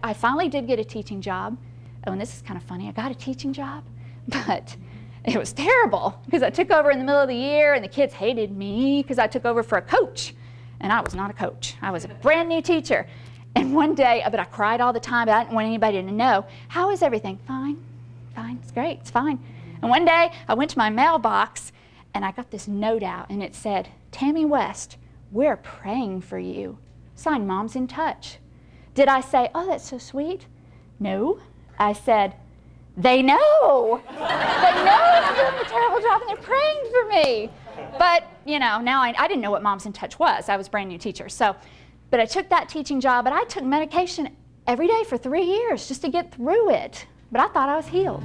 I finally did get a teaching job. Oh, and this is kind of funny. I got a teaching job, but it was terrible because I took over in the middle of the year and the kids hated me because I took over for a coach. And I was not a coach. I was a brand new teacher. And one day, but I cried all the time, but I didn't want anybody to know. How is everything? Fine, fine, it's great, it's fine. And one day, I went to my mailbox and I got this note out and it said, Tammy West, we're praying for you. Signed, Mom's in Touch. Did I say, oh, that's so sweet? No. I said, they know. They know I'm doing a terrible job and they're praying for me. But, you know, now I didn't know what Moms in Touch was. I was a brand new teacher. So, but I took that teaching job, but I took medication every day for 3 years just to get through it. But I thought I was healed.